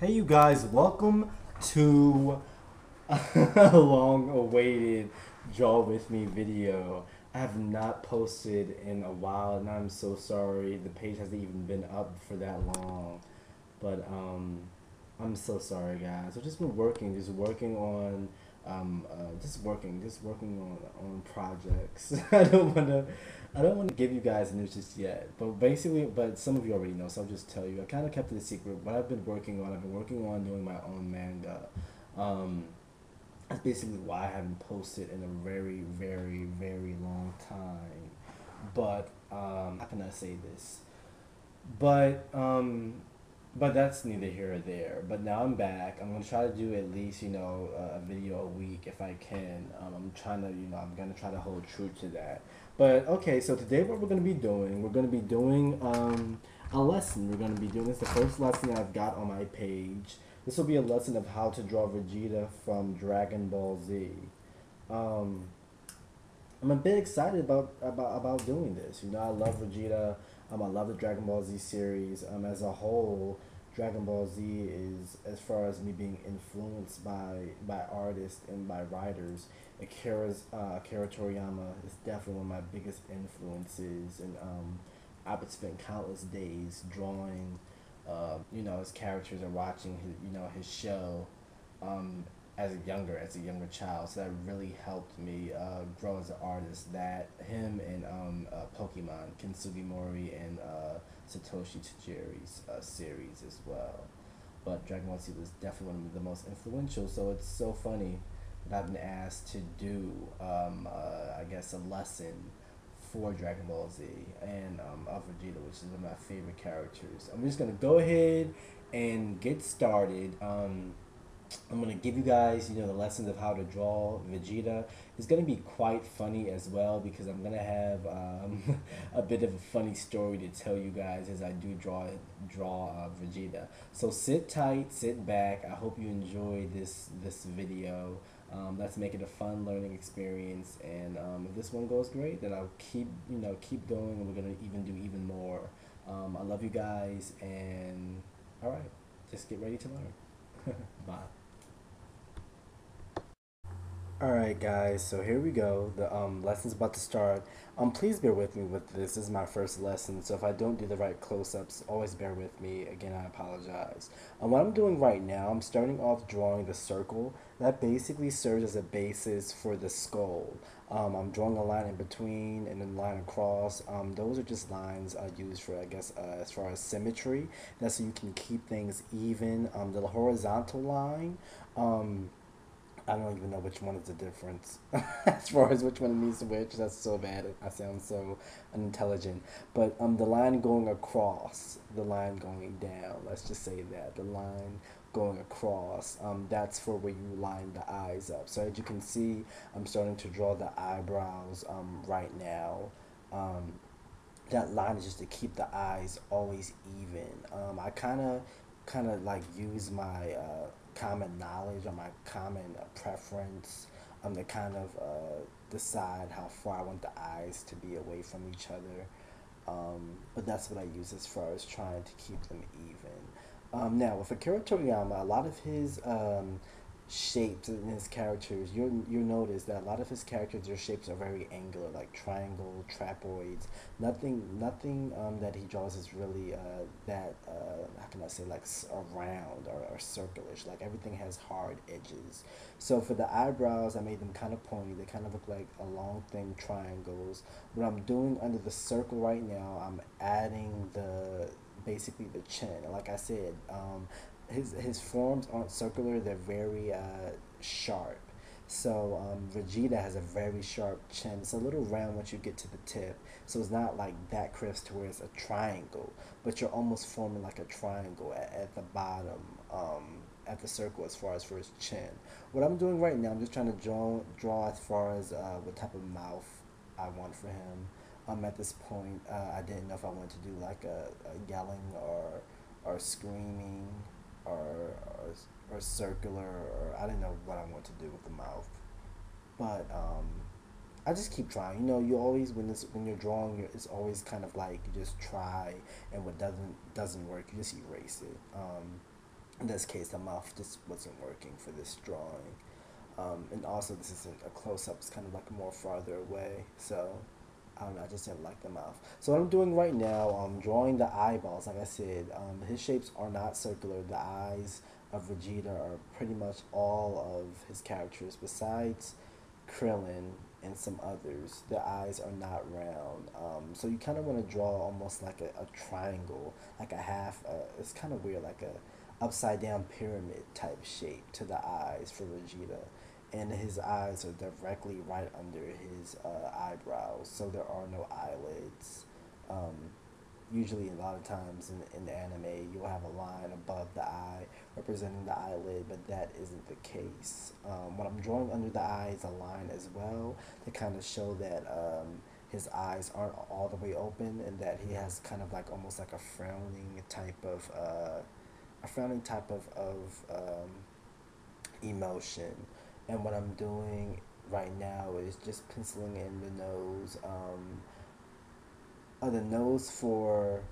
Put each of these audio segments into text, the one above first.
Hey you guys, welcome to a long-awaited Draw With Me video. I have not posted in a while and I'm so sorry. The page hasn't even been up for that long. But I'm so sorry guys. I've just been working, just working on projects. I don't wanna give you guys news just yet. But some of you already know, so I'll just tell you. I kinda kept it a secret. What I've been working on doing my own manga. Um that's basically why I haven't posted in a very, very, very long time. But how can I say this? But um, but that's neither here or there. But now I'm back. I'm gonna try to do at least a video a week if I can. I'm gonna try to hold true to that. But okay, so today what we're gonna be doing a lesson. We're gonna be doing this the first lesson I've got on my page. This will be a lesson of how to draw Vegeta from Dragon Ball Z. Um, I'm a bit excited about doing this. I love Vegeta. I love the Dragon Ball Z series. As a whole, Dragon Ball Z is, as far as me being influenced by artists and by writers, Akira Toriyama is definitely one of my biggest influences, and I would spend countless days drawing, his characters or watching his show, um, as a younger child. So that really helped me grow as an artist. That him and Pokemon, Kintsugi Mori and Satoshi Tajiri's series as well. But Dragon Ball Z was definitely one of the most influential. So it's so funny that I've been asked to do, I guess, a lesson for Dragon Ball Z and of Vegeta, which is one of my favorite characters. I'm just gonna go ahead and get started. I'm gonna give you guys, the lessons of how to draw Vegeta. It's gonna be quite funny as well because I'm gonna have a bit of a funny story to tell you guys as I do draw Vegeta. So sit tight, sit back. I hope you enjoy this video. Let's make it a fun learning experience, and if this one goes great, then I'll keep going, and we're gonna even do even more. I love you guys, and all right, just get ready to learn. Bye. Alright guys, so here we go. The lesson's about to start. Please bear with me with this. This is my first lesson, so if I don't do the right close-ups, always bear with me. Again, I apologize. What I'm doing right now, I'm starting off drawing the circle. That basically serves as a basis for the skull. I'm drawing a line in between and then a line across. Those are just lines I use for, I guess, as far as symmetry. That's so you can keep things even. The horizontal line, I don't even know which one is the difference as far as which one means which. That's so bad. I sound so unintelligent. But the line going across, the line going down. Let's just say that the line going across. That's for where you line the eyes up. So as you can see, I'm starting to draw the eyebrows right now. Um, that line is just to keep the eyes always even. I kind of like use my common knowledge or my common preference to kind of decide how far I want the eyes to be away from each other. But that's what I use as far as trying to keep them even. Now, with Akira Toriyama, a lot of his shapes in his characters, you'll notice that a lot of his characters, their shapes are very angular, like triangle, trapezoids. Nothing that he draws is really that how can I say, like round or circulish. Like everything has hard edges. So for the eyebrows, I made them kind of pointy. They kind of look like a long thin triangles. What I'm doing under the circle right now, I'm adding the basically the chin. Like I said, his forms aren't circular; they're very sharp. So Vegeta has a very sharp chin. It's a little round once you get to the tip, so it's not like that crisp to where it's a triangle, but you're almost forming like a triangle at the bottom, at the circle as far as for his chin. What I'm doing right now, I'm just trying to draw as far as what type of mouth I want for him. At this point, I didn't know if I wanted to do like a yelling or screaming or, or or circular, or I didn't know what I want to do with the mouth. But I just keep trying. You always when you're drawing, it's always kind of like you just try, and what doesn't work, you just erase it. In this case, the mouth just wasn't working for this drawing. And also, this isn't a close-up, it's kind of like more farther away, so I don't know, I just didn't like the mouth. So what I'm doing right now, I'm drawing the eyeballs. Like I said, his shapes are not circular. The eyes of Vegeta are pretty much all of his characters, besides Krillin and some others. The eyes are not round. So you kind of want to draw almost like a triangle, like a half, it's kind of weird, like a upside down pyramid type shape to the eyes for Vegeta. And his eyes are directly right under his eyebrows, so there are no eyelids. Um, Usually, a lot of times in the anime, you'll have a line above the eye representing the eyelid, but that isn't the case. What I'm drawing under the eye is a line as well to kind of show that his eyes aren't all the way open, and that he has kind of like almost like a frowning type of emotion. And what I'm doing right now is just penciling in the nose. The nose for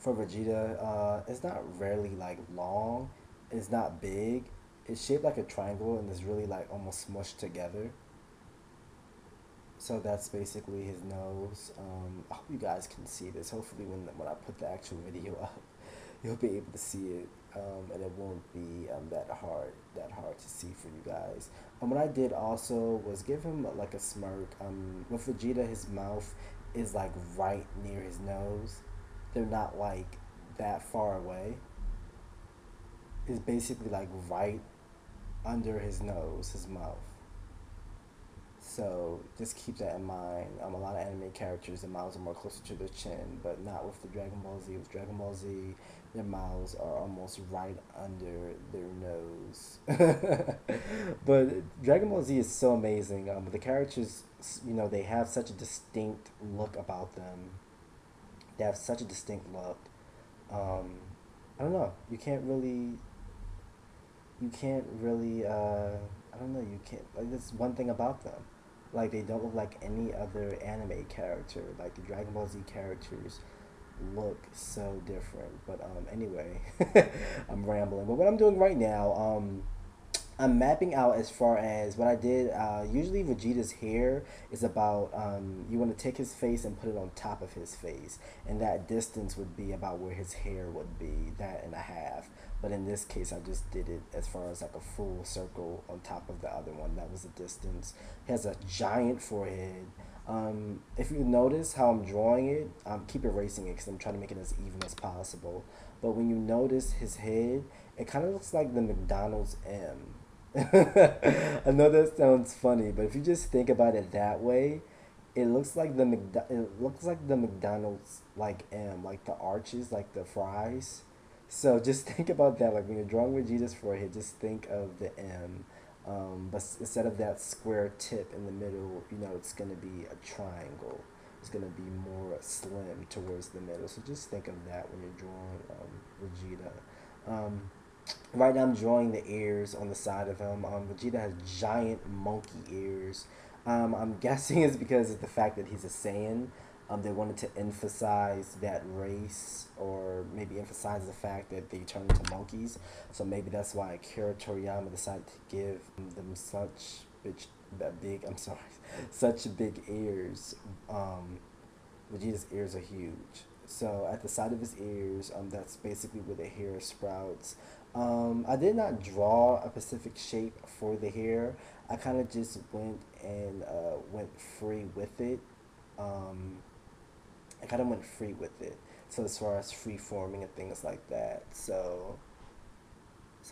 Vegeta, it's not really like long. It's not big. It's shaped like a triangle and it's really like almost smushed together. So that's basically his nose. I hope you guys can see this. Hopefully, when I put the actual video up, you'll be able to see it, and it won't be that hard to see for you guys. What I did also was give him like a smirk. With Vegeta, his mouth is like right near his nose. They're not like that far away. It's basically like right under his nose, his mouth. So just keep that in mind. A lot of anime characters, their mouths are more closer to their chin, but not with the Dragon Ball Z. With Dragon Ball Z, their mouths are almost right under their nose. But Dragon Ball Z is so amazing. The characters, they have such a distinct look about them. They have such a distinct look. Um, I don't know. I don't know, you can't, like, that's one thing about them. Like, they don't look like any other anime character. Like, the Dragon Ball Z characters look so different. But, anyway, I'm rambling. But what I'm doing right now, I'm mapping out as far as what I did. Usually, Vegeta's hair is about, you want to take his face and put it on top of his face. And that distance would be about where his hair would be, that and a half. But in this case, I just did it as far as like a full circle on top of the other one. That was the distance. He has a giant forehead. If you notice how I'm drawing it, keep erasing it because I'm trying to make it as even as possible. But when you notice his head, it kind of looks like the McDonald's M. I know that sounds funny, but if you just think about it that way, it looks like the McDonald's like M, like the arches, like the fries. So just think about that. Like when you're drawing Vegeta's forehead, just think of the M. But instead of that square tip in the middle, it's gonna be a triangle. It's gonna be more slim towards the middle. So just think of that when you're drawing Vegeta. Right now I'm drawing the ears on the side of him. Vegeta has giant monkey ears. I'm guessing it's because of the fact that he's a Saiyan. They wanted to emphasize that race, or maybe emphasize the fact that they turn into monkeys. So maybe that's why Akira Toriyama decided to give them I'm sorry, such big ears. Vegeta's ears are huge. So at the side of his ears, that's basically where the hair sprouts. I did not draw a specific shape for the hair. I kind of just went free with it. Um, I kind of went free with it. So as far as free forming and things like that. So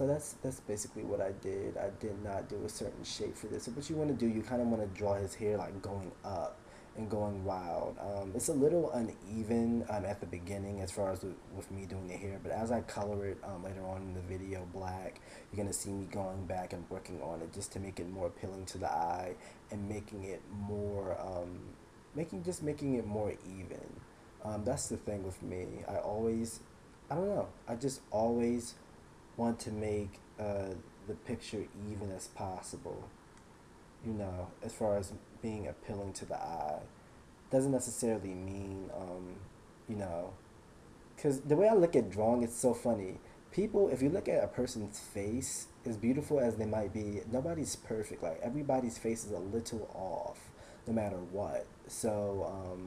that's basically what I did. I did not do a certain shape for this. So what you want to do, you kind of want to draw his hair like going up and going wild. It's a little uneven at the beginning as far as with me doing the hair, but as I color it later on in the video black, you're gonna see me going back and working on it just to make it more appealing to the eye and making it more making it more even. That's the thing with me. I don't know. I just always want to make the picture even as possible. As far as being appealing to the eye, doesn't necessarily mean, you know, because the way I look at drawing, it's so funny. People, if you look at a person's face, as beautiful as they might be, nobody's perfect. Like everybody's face is a little off, no matter what. So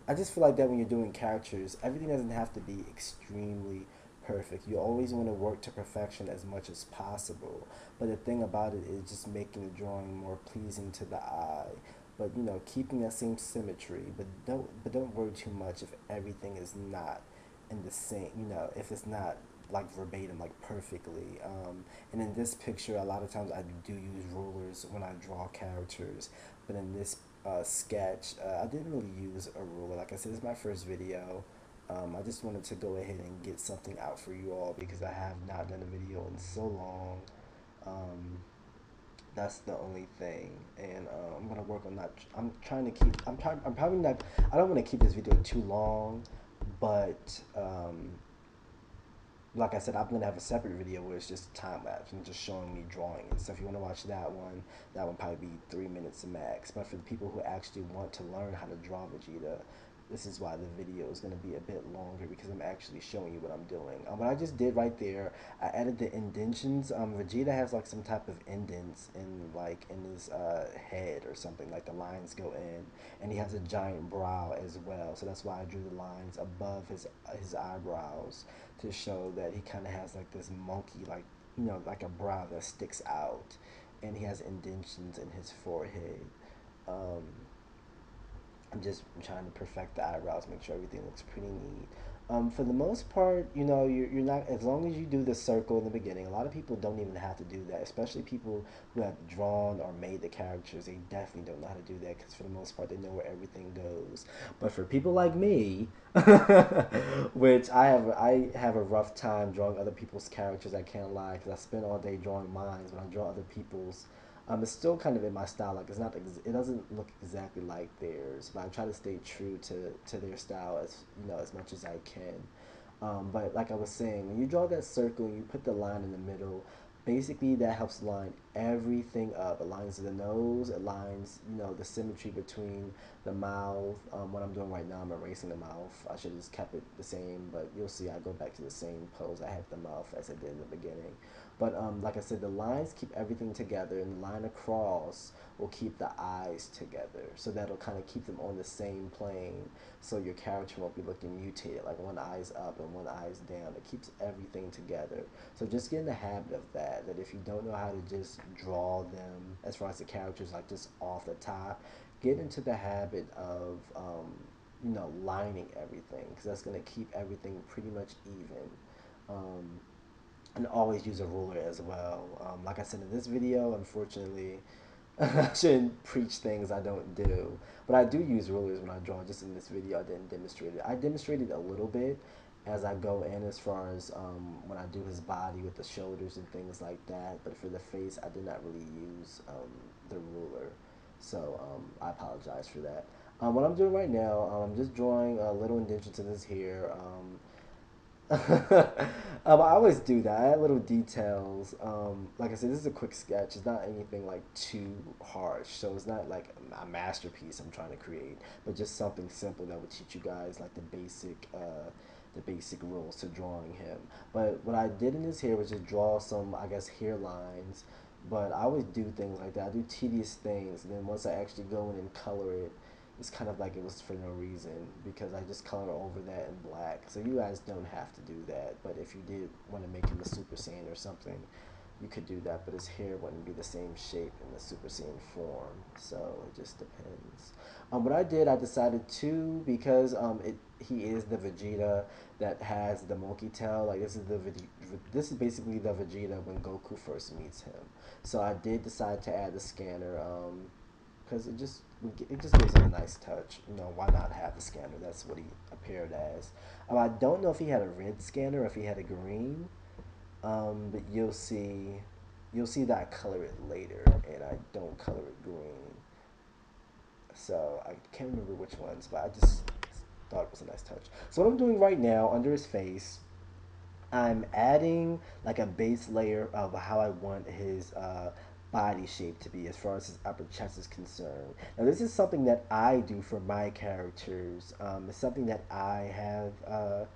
I just feel like that when you're doing characters, everything doesn't have to be extremely perfect. You always want to work to perfection as much as possible. But the thing about it is just making the drawing more pleasing to the eye. But you know, keeping that same symmetry. But don't worry too much if everything is not in the same. You know, if it's not like verbatim, like perfectly. And in this picture, a lot of times I do use rulers when I draw characters, but in this sketch, I didn't really use a ruler. Like I said, it's my first video. I just wanted to go ahead and get something out for you all because I have not done a video in so long. Um, that's the only thing, and I'm gonna work on that. I'm trying to keep. I'm probably not. I don't want to keep this video too long, but like I said, I'm gonna have a separate video where it's just time lapse and just showing me drawing it. So if you want to watch that one probably be 3 minutes max. But for the people who actually want to learn how to draw Vegeta, this is why the video is gonna be a bit longer because I'm actually showing you what I'm doing. What I just did right there, I added the indentions. Vegeta has like some type of indents in his head or something. Like the lines go in, and he has a giant brow as well. So that's why I drew the lines above his eyebrows to show that he kind of has like this monkey, like, you know, like a brow that sticks out, and he has indentions in his forehead. Um, I'm just trying to perfect the eyebrows, make sure everything looks pretty neat. For the most part, you know, you're not, as long as you do the circle in the beginning, a lot of people don't even have to do that, especially people who have drawn or made the characters. They definitely don't know how to do that because for the most part, they know where everything goes. But for people like me, which I have a rough time drawing other people's characters, I can't lie, because I spend all day drawing mine. When I draw other people's, it's still kind of in my style. Like it doesn't look exactly like theirs, but I try to stay true to their style as you know as much as I can. But like I was saying, when you draw that circle, you put the line in the middle. Basically, that helps line everything up. It lines the nose. It lines, you know, the symmetry between the mouth. What I'm doing right now, I'm erasing the mouth. I should have just kept it the same, but you'll see I go back to the same pose I had the mouth as I did in the beginning. But like I said, the lines keep everything together, and the line across will keep the eyes together. So that'll kind of keep them on the same plane. So your character won't be looking mutated, like one eye's up and one eye's down. It keeps everything together. So just get in the habit of that. That if you don't know how to just draw them, as far as the characters, like just off the top, get into the habit of you know, lining everything, because that's going to keep everything pretty much even. Um, and always use a ruler as well. Like I said in this video, unfortunately, I shouldn't preach things I don't do, but I do use rulers when I draw. Just in this video, I didn't demonstrate it. I demonstrated a little bit as I go in, as far as when I do his body with the shoulders and things like that. But for the face, I did not really use the ruler, so I apologize for that. What I'm doing right now, I'm just drawing a little indentation to this here. I always do that. I add little details. Like I said, this is a quick sketch. It's not anything like too harsh, so it's not like a masterpiece I'm trying to create, but just something simple that would teach you guys like the basic rules to drawing him. But what I did in this here was just draw some, I guess, hairlines. But I always do things like that. I do tedious things, and then once I actually go in and color it, it's kind of like it was for no reason because I just color over that in black. So you guys don't have to do that. But if you did want to make him a Super Saiyan or something, you could do that. But his hair wouldn't be the same shape in the Super Saiyan form. So it just depends. What I did, I decided to, because he is the Vegeta that has the monkey tail. Like this is basically the Vegeta when Goku first meets him. So I did decide to add the scanner. Because it just gives it a nice touch. You know, why not have the scanner? That's what he appeared as. I don't know if he had a red scanner or if he had a green. But you'll see that I color it later, and I don't color it green. So I can't remember which ones, but I just thought it was a nice touch. So what I'm doing right now under his face, I'm adding like a base layer of how I want his body shape to be as far as his upper chest is concerned. Now this is something that I do for my characters. It's something that I have, I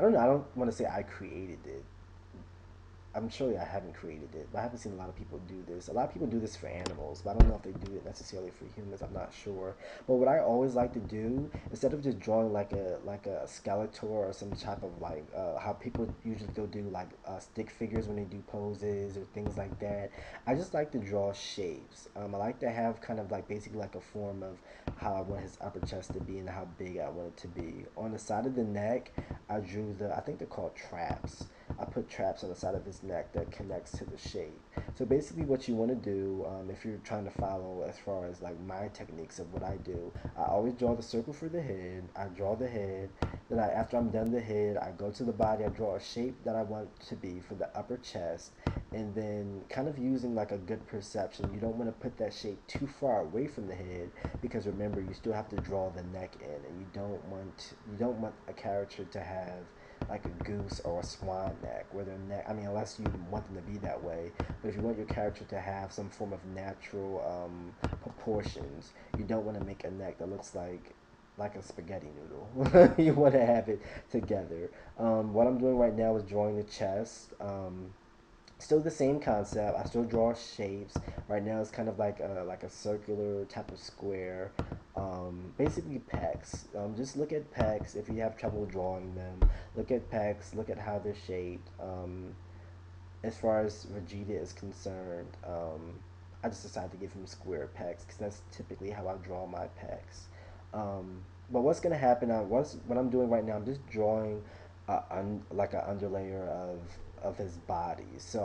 don't know, I don't want to say I created it, I'm sure I haven't created it, but I haven't seen a lot of people do this. A lot of people do this for animals, but I don't know if they do it necessarily for humans. I'm not sure. But what I always like to do, instead of just drawing like a skeletor or some type of like how people usually go do like stick figures when they do poses or things like that, I just like to draw shapes. I like to have kind of like basically like a form of how I want his upper chest to be and how big I want it to be. On the side of the neck, I drew I think they're called traps. I put traps on the side of his neck that connects to the shape. So basically what you want to do, if you're trying to follow as far as like my techniques of what I do, I always draw the circle for the head. I draw the head. Then after I'm done the head, I go to the body. I draw a shape that I want to be for the upper chest. And then kind of using like a good perception. You don't want to put that shape too far away from the head because remember you still have to draw the neck in, and you don't want a character to have like a goose or a swan neck, where their neck, I mean, unless you want them to be that way, but if you want your character to have some form of natural proportions, you don't want to make a neck that looks like a spaghetti noodle. You want to have it together. What I'm doing right now is drawing the chest. Still the same concept. I still draw shapes. Right now it's kind of like a circular type of square. Basically pecs. Just look at pecs if you have trouble drawing them. Look at pecs. Look at how they're shaped. As far as Vegeta is concerned, I just decided to give him square pecs because that's typically how I draw my pecs. But what's gonna happen? What I'm doing right now, I'm just drawing like an underlayer of his body. So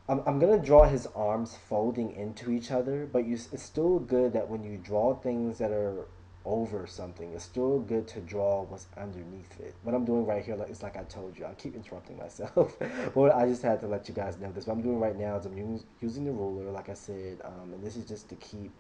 I'm gonna draw his arms folding into each other, but it's still good that when you draw things that are over something, it's still good to draw what's underneath it. What I'm doing right here, like it's like I told you, I keep interrupting myself. But I just had to let you guys know this. What I'm doing right now is I'm using the ruler, like I said, and this is just to keep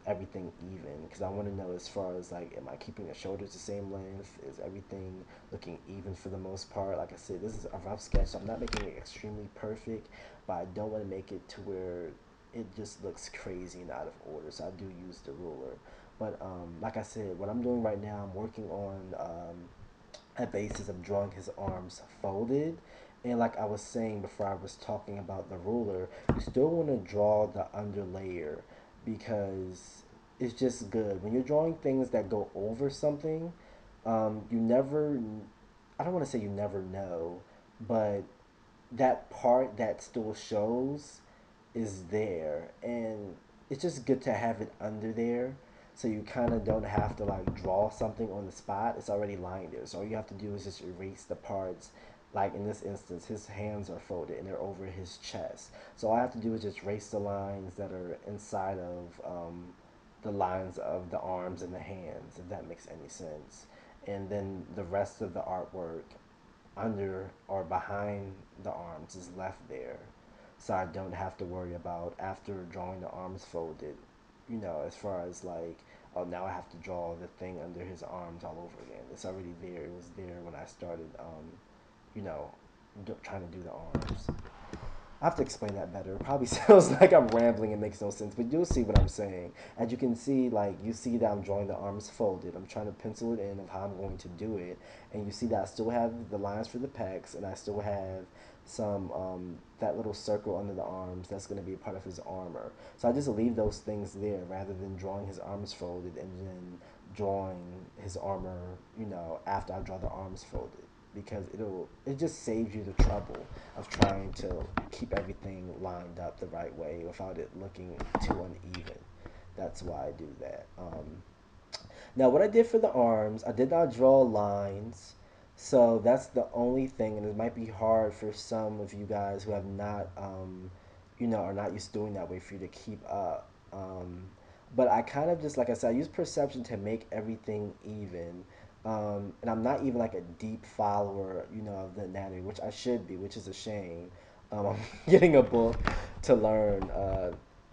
everything even because I want to know as far as like am I keeping the shoulders the same length, is everything looking even for the most part. Like I said, this is a rough sketch, so I'm not making it extremely perfect, but I don't want to make it to where it just looks crazy and out of order, so I do use the ruler. But like I said, what I'm doing right now, I'm working on a basis of drawing his arms folded. And like I was saying before, I was talking about the ruler, you still want to draw the underlayer because it's just good when you're drawing things that go over something. You never, I don't want to say you never know, but that part that still shows is there, and it's just good to have it under there so you kind of don't have to like draw something on the spot. It's already lying there, so all you have to do is just erase the parts. Like in this instance, his hands are folded and they're over his chest, so all I have to do is just erase the lines that are inside of the lines of the arms and the hands, if that makes any sense. And then the rest of the artwork under or behind the arms is left there, so I don't have to worry about after drawing the arms folded, as far as like, oh, now I have to draw the thing under his arms all over again. It's already there. It was there when I started, you know, trying to do the arms. I have to explain that better. It probably sounds like I'm rambling and makes no sense, but you'll see what I'm saying. As you can see, like, you see that I'm drawing the arms folded. I'm trying to pencil it in of how I'm going to do it. And you see that I still have the lines for the pecs, and I still have that little circle under the arms that's going to be a part of his armor. So I just leave those things there rather than drawing his arms folded and then drawing his armor, after I draw the arms folded, because it just saves you the trouble of trying to keep everything lined up the right way without it looking too uneven. That's why I do that. Now, what I did for the arms, I did not draw lines, so that's the only thing, and it might be hard for some of you guys who have not, are not used to doing that way for you to keep up. But I kind of just, like I said, I use perception to make everything even. And I'm not even like a deep follower, of the anatomy, which I should be, which is a shame. I'm getting a book to learn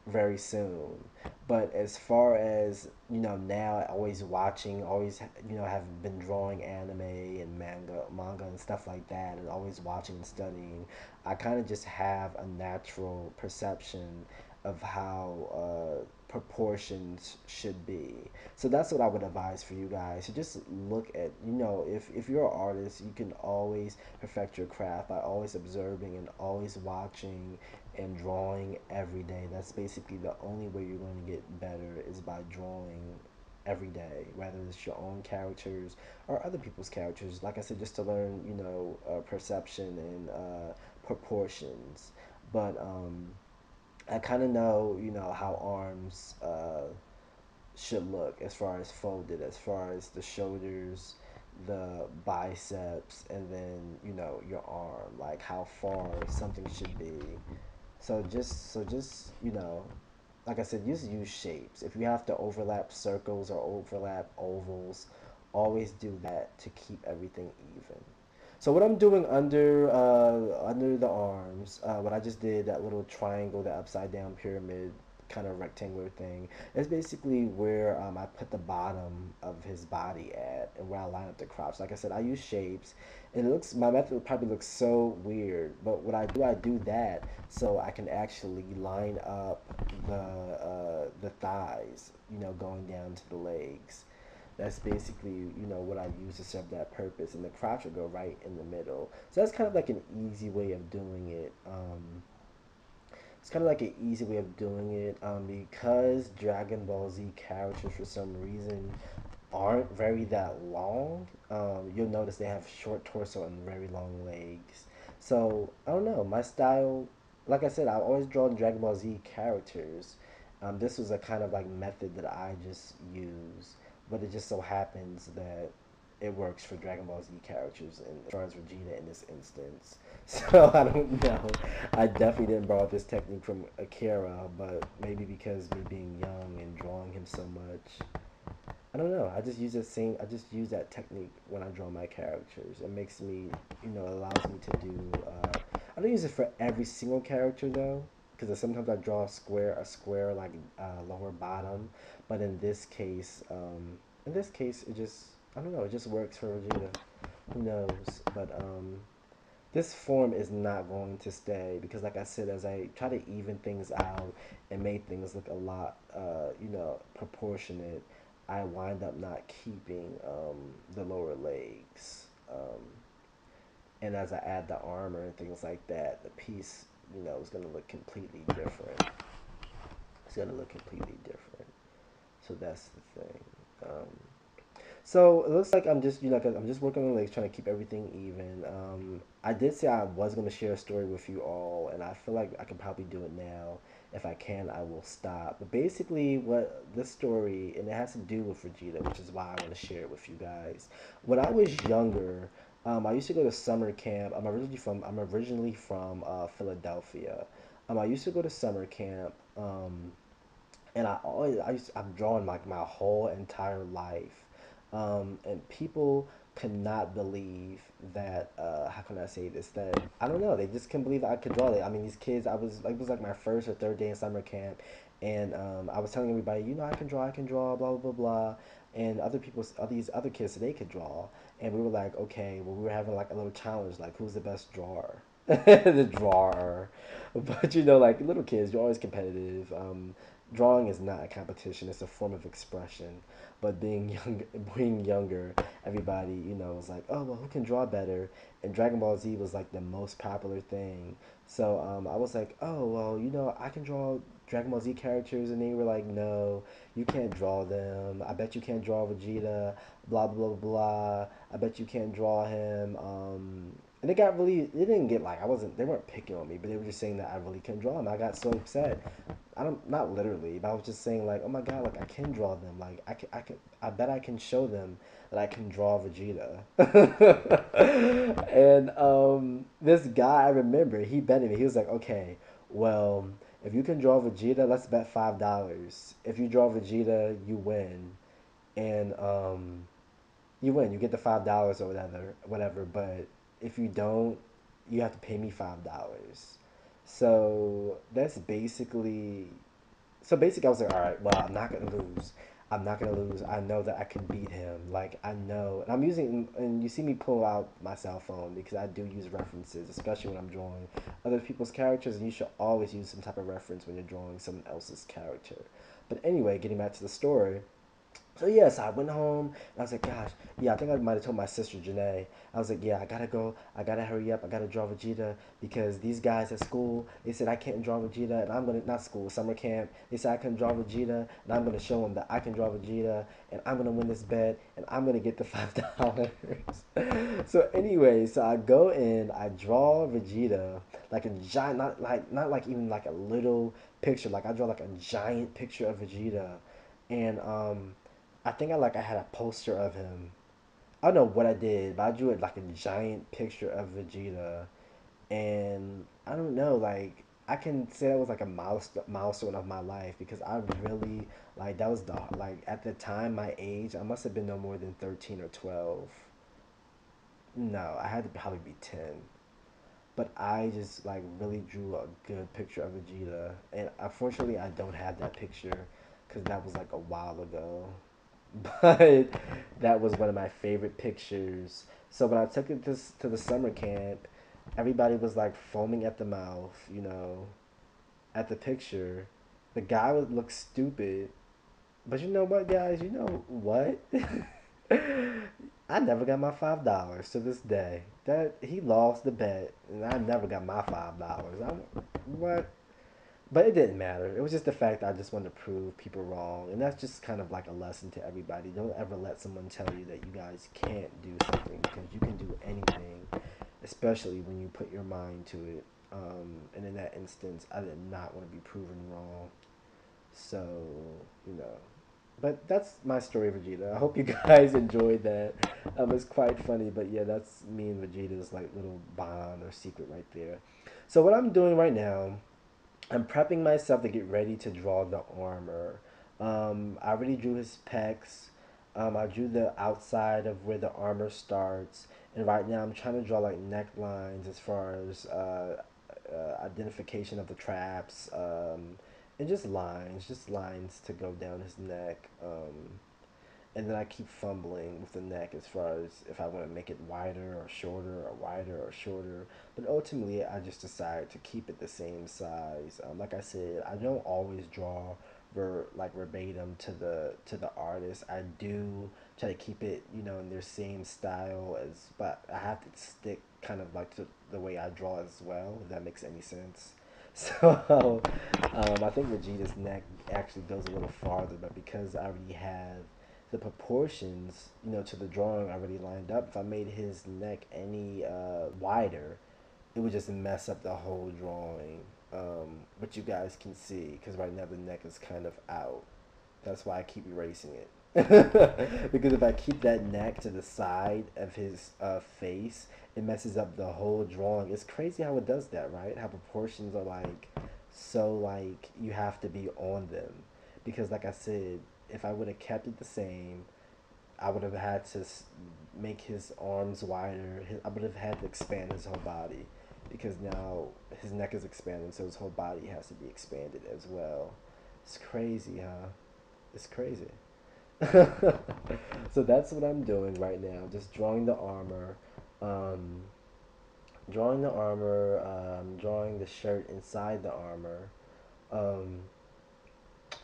very soon. But as far as now, always watching, always have been drawing anime and manga and stuff like that, and always watching and studying. I kind of just have a natural perception of how proportions should be. So that's what I would advise for you guys. So just look at, if you're an artist, you can always perfect your craft by always observing and always watching and drawing every day. That's basically the only way you're going to get better, is by drawing every day, whether it's your own characters or other people's characters. Like I said, just to learn, perception and proportions. But I kind of know, how arms should look, as far as folded, as far as the shoulders, the biceps, and then, your arm, like how far something should be. So just, like I said, just use shapes. If you have to overlap circles or overlap ovals, always do that to keep everything even. So what I'm doing under the arms, what I just did, that little triangle, the upside down pyramid kind of rectangular thing, is basically where I put the bottom of his body at, and where I line up the crops. Like I said, I use shapes, and my method probably looks so weird, but what I do that so I can actually line up the thighs, going down to the legs. That's basically, what I use to serve that purpose, and the crotch will go right in the middle. So that's kind of like an easy way of doing it. It's kind of like an easy way of doing it, because Dragon Ball Z characters, for some reason, aren't very that long. You'll notice they have short torso and very long legs. So I don't know. My style, like I said, I've always drawn Dragon Ball Z characters. This was a kind of like method that I just use, but it just so happens that it works for Dragon Ball Z characters, and as far as Vegeta in this instance. So I don't know. I definitely didn't borrow this technique from Akira, but maybe because me being young and drawing him so much, I don't know. I just use that technique when I draw my characters. It makes me, allows me to do. I don't use it for every single character though, because sometimes I draw a square like lower bottom. But in this case, it just, I don't know. It just works for Vegeta. Who knows? But this form is not going to stay, because like I said, as I try to even things out and make things look a lot proportionate, I wind up not keeping the lower legs, and as I add the armor and things like that, the piece, is going to look completely different. It's going to look completely different. So that's the thing. So it looks like I'm just, 'cause I'm just working on the legs, trying to keep everything even. I did say I was going to share a story with you all, and I feel like I can probably do it now. If I can, I will stop. But basically, what this story, and it has to do with Vegeta, which is why I want to share it with you guys. When I was younger, I used to go to summer camp. I'm originally from Philadelphia. I used to go to summer camp. And I've drawn like my whole entire life, and people could not believe that. How can I say this? That I don't know. They just couldn't believe that I could draw it. I mean, these kids. I was like, it was like my first or third day in summer camp, and I was telling everybody, I can draw, blah blah blah blah. And all these other kids, they could draw, and we were like, okay, well, we were having like a little challenge, like who's the best drawer, the drawer. But like little kids, you're always competitive. Drawing is not a competition; it's a form of expression. But being young, being younger, everybody was like, oh well, who can draw better? And Dragon Ball Z was like the most popular thing. So I was like, oh well, I can draw Dragon Ball Z characters, and they were like, no, you can't draw them. I bet you can't draw Vegeta. Blah blah blah blah. I bet you can't draw him. And they got really, they didn't get like, I wasn't, they weren't picking on me, but they were just saying that I really couldn't draw them. I got so upset. I don't, not literally, but I was just saying like, oh my god, like I can draw them. Like I bet I can show them that I can draw Vegeta. And this guy, I remember, he betted me. He was like, okay, well, if you can draw Vegeta, let's bet $5. If you draw Vegeta, you win. And you win. You get the $5 or whatever. But if you don't, you have to pay me $5. So that's basically. So basically, I was like, all right, well, I'm not gonna lose. I'm not gonna lose. I know that I can beat him. Like I know, and I'm using, and you see me pull out my cell phone because I do use references, especially when I'm drawing other people's characters. And you should always use some type of reference when you're drawing someone else's character. But anyway, getting back to the story, so yes, I went home and I was like, gosh, yeah, I think I might have told my sister Janae. I was like, yeah, I gotta go, I gotta hurry up, I gotta draw Vegeta because these guys at school, they said I can't draw Vegeta and I'm gonna, not school, summer camp, they said I couldn't draw Vegeta and I'm gonna show them that I can draw Vegeta and I'm gonna win this bet and I'm gonna get the $5. So anyway, so I go in, I draw Vegeta like a giant, not like even like a little picture, like I draw like a giant picture of Vegeta and I think I had a poster of him. I don't know what I did, but I drew it like a giant picture of Vegeta, and I don't know, like I can say that was like a milestone of my life because I really like that was the like at the time my age I must have been no more than 13 or 12. No, I had to probably be 10. But I just like really drew a good picture of Vegeta, and unfortunately I don't have that picture because that was like a while ago. But that was one of my favorite pictures. So when I took it to the summer camp, everybody was like foaming at the mouth, at the picture. The guy would look stupid, but you know what, guys? You know what? I never got my $5 to this day. That he lost the bet, and I never got my $5. I'm what? But it didn't matter. It was just the fact that I just wanted to prove people wrong, and that's just kind of like a lesson to everybody. Don't ever let someone tell you that you guys can't do something because you can do anything, especially when you put your mind to it. And in that instance, I did not want to be proven wrong. So, you know, but that's my story of Vegeta. I hope you guys enjoyed that. It's quite funny, but yeah, that's me and Vegeta's like little bond or secret right there. So what I'm doing right now, I'm prepping myself to get ready to draw the armor. I already drew his pecs. I drew the outside of where the armor starts, and right now I'm trying to draw like necklines as far as identification of the traps, and just lines to go down his neck. And then I keep fumbling with the neck as far as if I want to make it wider or shorter or wider or shorter. But ultimately, I just decided to keep it the same size. Like I said, I don't always draw verbatim to the artist. I do try to keep it, in their same style as, but I have to stick kind of like to the way I draw as well. If that makes any sense. So I think Vegeta's neck actually goes a little farther, but because I already have the proportions, to the drawing already lined up, if I made his neck any wider, it would just mess up the whole drawing. But you guys can see, because right now the neck is kind of out. That's why I keep erasing it. Because if I keep that neck to the side of his face, it messes up the whole drawing. It's crazy how it does that, right? How proportions are like so like you have to be on them. Because like I said, if I would have kept it the same, I would have had to make his arms wider. I would have had to expand his whole body because now his neck is expanding, so his whole body has to be expanded as well. It's crazy, huh? It's crazy. So that's what I'm doing right now. Just um, drawing the shirt inside the armor. Um,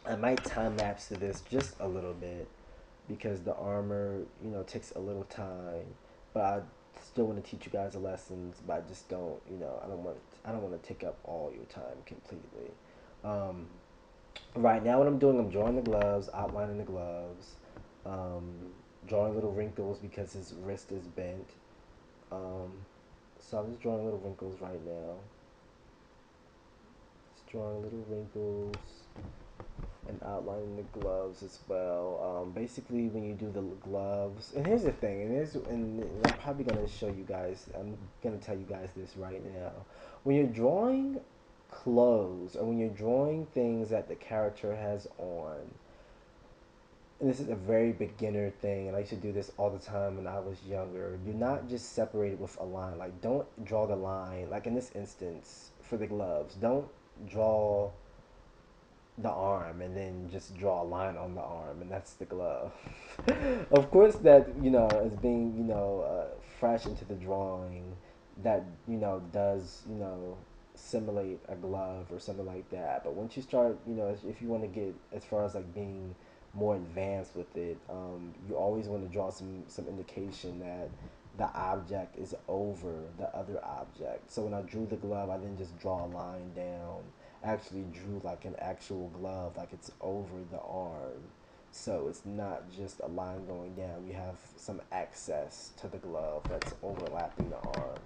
I might time lapse to this just a little bit because the armor, takes a little time. But I still want to teach you guys the lessons, but I just don't, I don't want to take up all your time completely. Um, right now, what I'm doing, I'm drawing the gloves, outlining the gloves, um, drawing little wrinkles because his wrist is bent. Um, so I'm just drawing little wrinkles right now. Just drawing little wrinkles and outlining the gloves as well. Basically, when you do the gloves, and here's the thing, and I'm probably gonna show you guys. I'm gonna tell you guys this right now. When you're drawing clothes, or when you're drawing things that the character has on, and this is a very beginner thing, and I used to do this all the time when I was younger. You're not just separated with a line. Like, don't draw the line. Like in this instance, for the gloves, don't draw the arm and then just draw a line on the arm and that's the glove. Of course that, as being, fresh into the drawing, that, does, simulate a glove or something like that. But once you start, if you want to get as far as like being more advanced with it, you always want to draw some indication that the object is over the other object. So when I drew the glove, I didn't just draw a line down. I actually drew like an actual glove, like it's over the arm. So it's not just a line going down. You have some access to the glove that's overlapping the arm.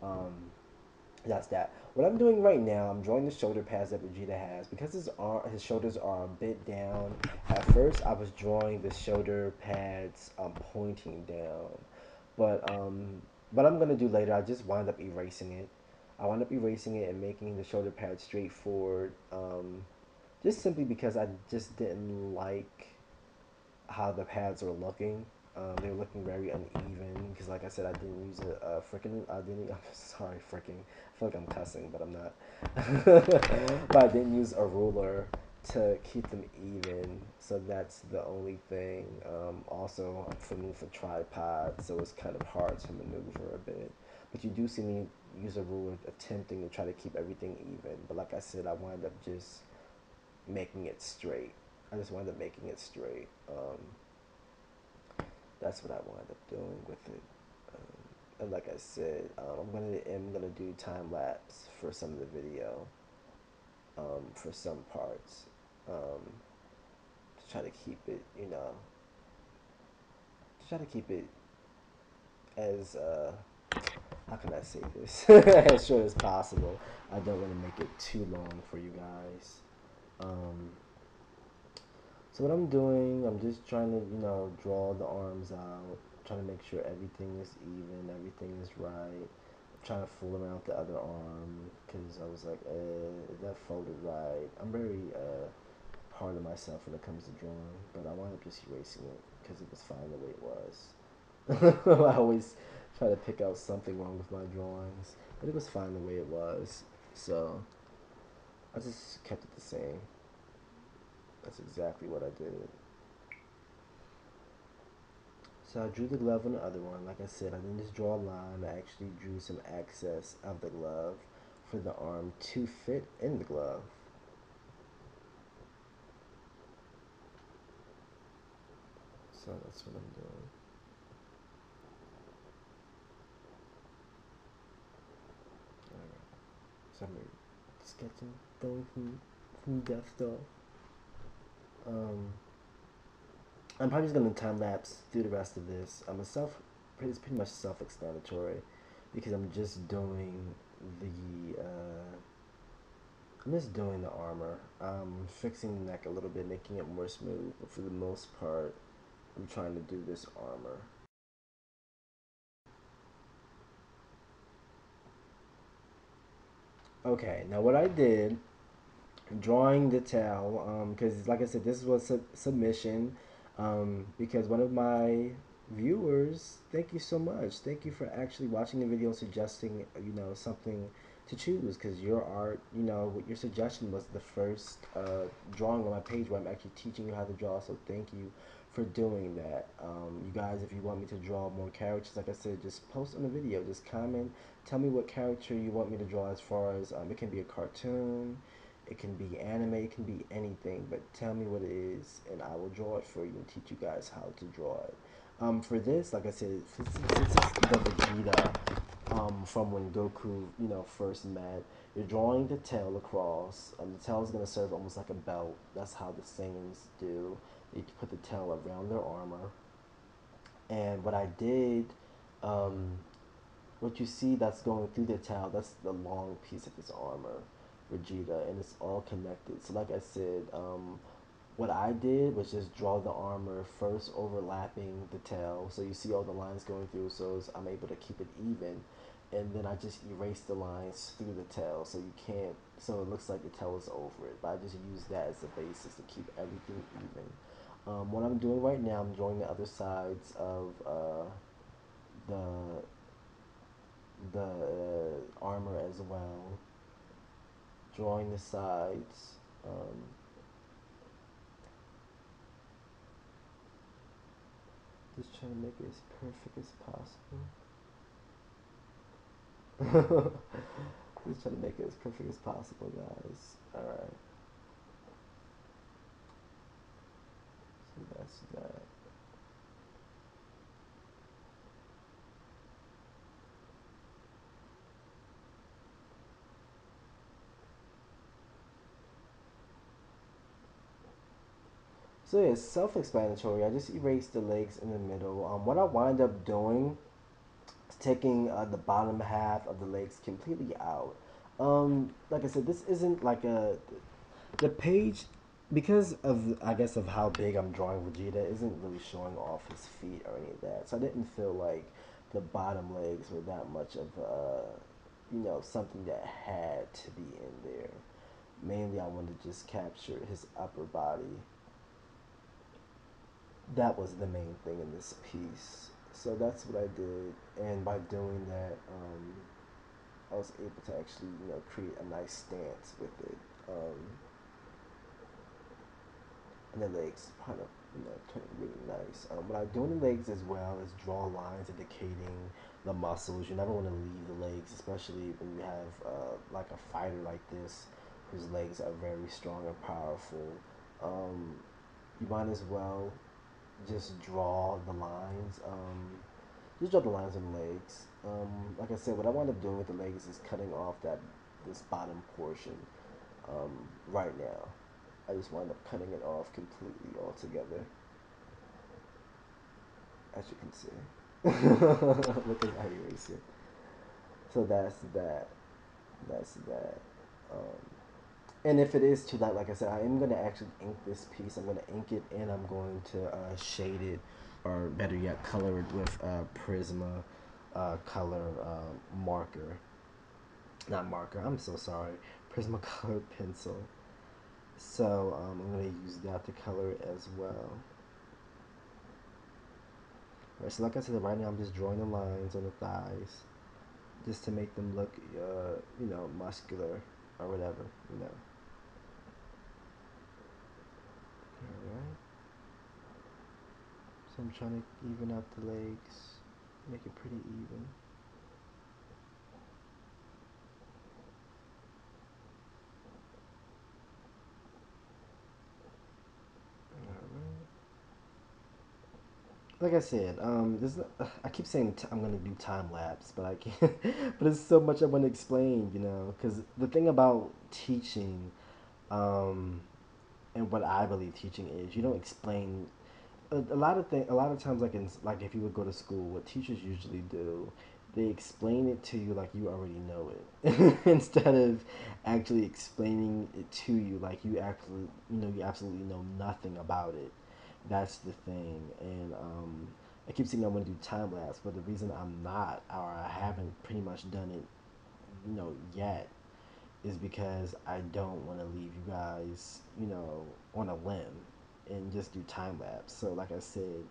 Um, that's that. What I'm doing right now, I'm drawing the shoulder pads that Vegeta has because his shoulders are a bit down. At first, I was drawing the shoulder pads pointing down, but what I'm gonna do later, I just wind up erasing it. I wound up erasing it and making the shoulder pads straightforward, just simply because I just didn't like how the pads were looking. They were looking very uneven because, like I said, I didn't use a freaking. I didn't. I'm sorry, freaking. I feel like I'm cussing, but I'm not. But I didn't use a ruler to keep them even, so that's the only thing. Also, I'm filming with a tripod, so it's kind of hard to maneuver a bit. But you do see me use a ruler attempting to try to keep everything even. But like I said, I wind up just making it straight. I just wound up making it straight. That's what I wound up doing with it. And like I said, I'm gonna do time lapse for some of the video, for some parts, to try to keep it, to try to keep it as how can I say this as short as possible. I don't want to make it too long for you guys. Um, So what I'm doing, I'm just trying to, draw the arms out, trying to make sure everything is even, everything is right. I'm trying to fool around with the other arm because I was like, is that folded right? I'm very hard on myself when it comes to drawing, but I wound up just erasing it because it was fine the way it was. I always try to pick out something wrong with my drawings, but it was fine the way it was. So I just kept it the same. That's exactly what I did. So I drew the glove on the other one. Like I said, I didn't just draw a line. I actually drew some excess of the glove for the arm to fit in the glove. So that's what I'm doing. Alright. So I'm sketching, throwing some death stuff. Um, I'm probably just gonna time lapse through the rest of this. It's pretty much self-explanatory because I'm just doing the armor. Fixing the neck a little bit, making it more smooth. But for the most part, I'm trying to do this armor. Okay, now what I did, drawing the tail, because like I said, this was a submission, because one of my viewers, thank you so much. Thank you for actually watching the video and suggesting, something to choose because your art, your suggestion was the first drawing on my page where I'm actually teaching you how to draw. So thank you for doing that. You guys, if you want me to draw more characters, like I said, just post on the video. Just comment. Tell me what character you want me to draw as far as, it can be a cartoon, it can be anime, it can be anything, but tell me what it is and I will draw it for you and teach you guys how to draw it. For this, like I said, since it's the Vegeta, from when Goku, first met, you're drawing the tail across. The tail is going to serve almost like a belt. That's how the Saiyans do. They put the tail around their armor. And what I did, um, what you see that's going through the tail, that's the long piece of his armor, Vegeta, and it's all connected. So like I said, what I did was just draw the armor first overlapping the tail. So you see all the lines going through, so I'm able to keep it even. And then I just erased the lines through the tail, so you can't, so it looks like the tail is over it. But I just use that as a basis to keep everything even. What I'm doing right now, I'm drawing the other sides of the armor as well, drawing the sides. Just trying to make it as perfect as possible. Just trying to make it as perfect as possible, guys. Alright, so that's that. So yeah, it's self-explanatory. I just erased the legs in the middle. What I wind up doing is taking the bottom half of the legs completely out. Like I said, this isn't like a the page because of I guess of how big I'm drawing Vegeta isn't really showing off his feet or any of that. So I didn't feel like the bottom legs were that much of something that had to be in there. Mainly, I wanted to just capture his upper body. That was the main thing in this piece. So that's what I did, and by doing that, I was able to actually create a nice stance with it. And the legs kind of turn really nice. What I do in the legs as well is draw lines indicating the muscles. You never want to leave the legs, especially when you have like a fighter like this whose legs are very strong and powerful. Um, you might as well just draw the lines. Just draw the lines on the legs. Like I said, what I wind up doing with the legs is cutting off this bottom portion right now. I just wind up cutting it off completely altogether, as you can see. Look at my eraser. So that's that. That's that. Um, and if it is too light, like I said, I am going to actually ink this piece. I'm going to ink it and I'm going to shade it, or better yet, color it with prisma color marker. Not marker, I'm so sorry. Prisma color pencil. So I'm going to use that to color it as well. Alright, so like I said, right now I'm just drawing the lines on the thighs just to make them look, muscular or whatever, Alright, so I'm trying to even out the legs, make it pretty even. Alright. Like I said, I keep saying I'm gonna do time lapse, but I can't. But there's so much I want to explain, because the thing about teaching, um, and what I believe teaching is, you don't explain a lot of things. A lot of times, like if you would go to school, what teachers usually do, they explain it to you like you already know it, instead of actually explaining it to you like you absolutely know nothing about it. That's the thing, and I keep saying I want to do time lapse, but the reason I'm not, or I haven't pretty much done it, yet, is because I don't want to leave you guys, on a limb and just do time lapse. So, like I said,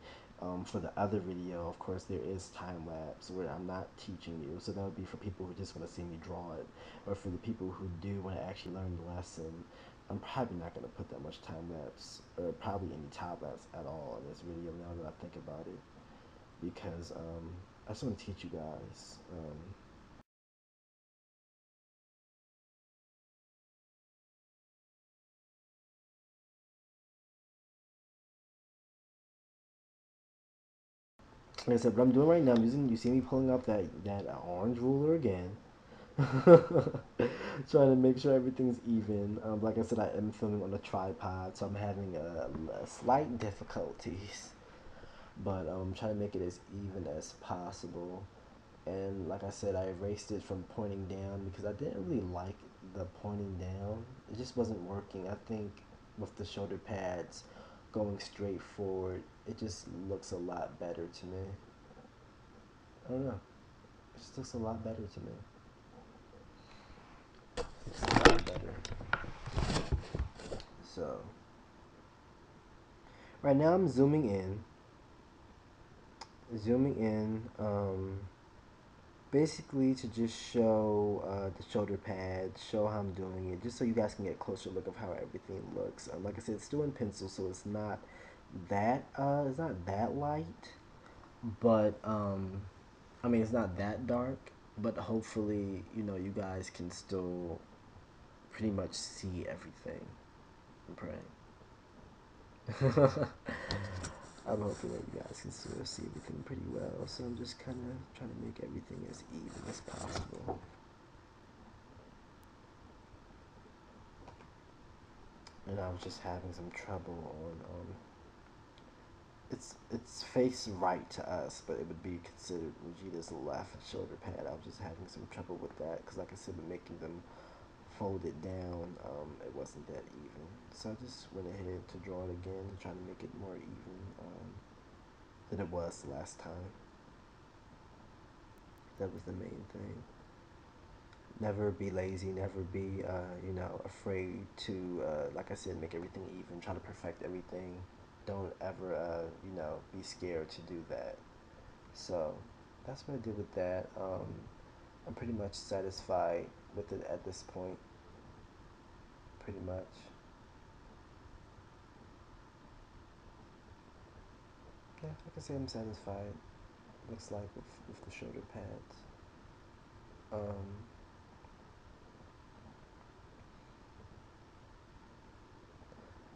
for the other video, of course, there is time lapse where I'm not teaching you. So that would be for people who just want to see me draw it, or for the people who do want to actually learn the lesson. I'm probably not going to put that much time lapse, or probably any time lapse at all in this video. Now that I think about it, because I just want to teach you guys. Like I said, what I'm doing right now, I'm using. You see me pulling up that orange ruler again, trying to make sure everything's even. Like I said, I am filming on a tripod, so I'm having a slight difficulties, but I'm trying to make it as even as possible. And like I said, I erased it from pointing down because I didn't really like the pointing down. It just wasn't working. I think with the shoulder pads going straight forward, it just looks a lot better to me. I don't know. It just looks a lot better to me. It's a lot better. So right now I'm zooming in, basically to just show the shoulder pads, show how I'm doing it, just so you guys can get a closer look of how everything looks. Like I said, it's still in pencil, so it's not that light. but I mean it's not that dark, but hopefully you guys can still pretty much see everything. I'm praying. I'm hoping that you guys can still see everything pretty well. So I'm just kind of trying to make everything as even as possible. And I was just having some trouble on it's face right to us, but it would be considered Vegeta's left shoulder pad. I was just having some trouble with that because, like I said, with making them fold it down, it wasn't that even. So I just went ahead to draw it again and try to make it more even than it was last time. That was the main thing. Never be lazy. Never be, afraid to, like I said, make everything even. Try to perfect everything. Don't ever, be scared to do that. So that's what I did with that. I'm pretty much satisfied with it at this point. Pretty much. Yeah, like I say, I'm satisfied. Looks like with the shoulder pads. Um,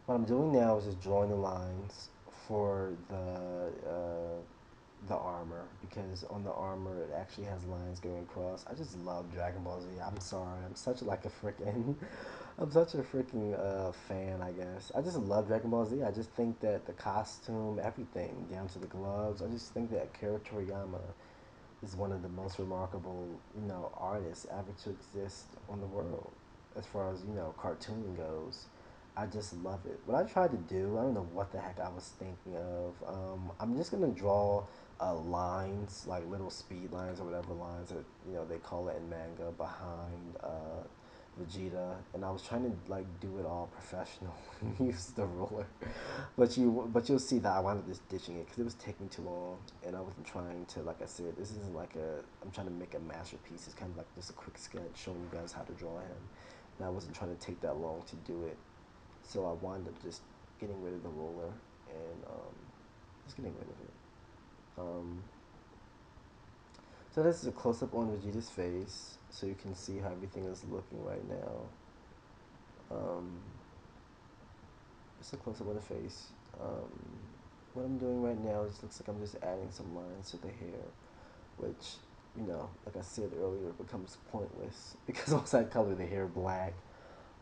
what I'm doing now is just drawing the lines for the armor because on the armor it actually has lines going across. I just love Dragon Ball Z. I'm sorry, I'm such like a freaking, I'm such a freaking fan. I guess I just love Dragon Ball Z. I just think that the costume, everything down to the gloves. I just think that Akira Toriyama is one of the most remarkable, artists ever to exist on the world. As far as cartooning goes, I just love it. What I tried to do, I don't know what the heck I was thinking of. I'm just gonna draw lines, like little speed lines or whatever lines that they call it in manga behind Vegeta, and I was trying to like do it all professional and use the ruler. But you'll see that I wound up just ditching it because it was taking too long, and I wasn't trying to, like I said, this isn't like I'm trying to make a masterpiece. It's kind of like just a quick sketch showing you guys how to draw him, and I wasn't trying to take that long to do it, so I wound up just getting rid of the roller and just getting rid of it. Um, so this is a close up on Vegeta's face, so you can see how everything is looking right now. Um, just a close up on the face. Um, what I'm doing right now is looks like I'm just adding some lines to the hair, which, like I said earlier, becomes pointless because once I color the hair black,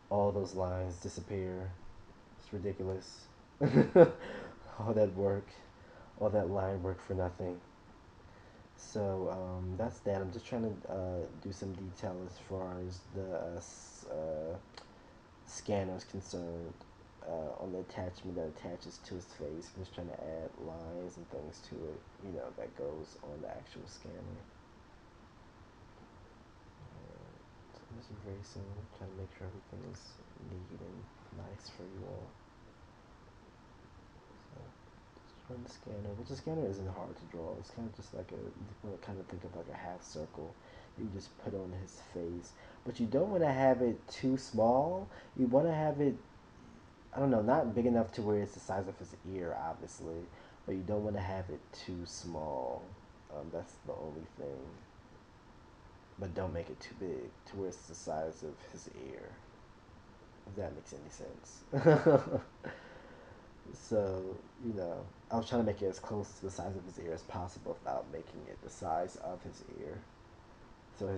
all those lines disappear. It's ridiculous. All that work, all that line work for nothing. So that's that. I'm just trying to do some detail as far as the scanner is concerned on the attachment that attaches to his face. I'm just trying to add lines and things to it, that goes on the actual scanner. So I'm just erasing, trying to make sure everything is neat and nice for you all. So just run the scanner, which the scanner isn't hard to draw. It's kind of just like you want to kind of think of like a half circle. You just put on his face, but you don't want to have it too small. You want to have it, I don't know, not big enough to where it's the size of his ear, obviously, but you don't want to have it too small. That's the only thing. But don't make it too big to where it's the size of his ear, if that makes any sense. So, I was trying to make it as close to the size of his ear as possible without making it the size of his ear. So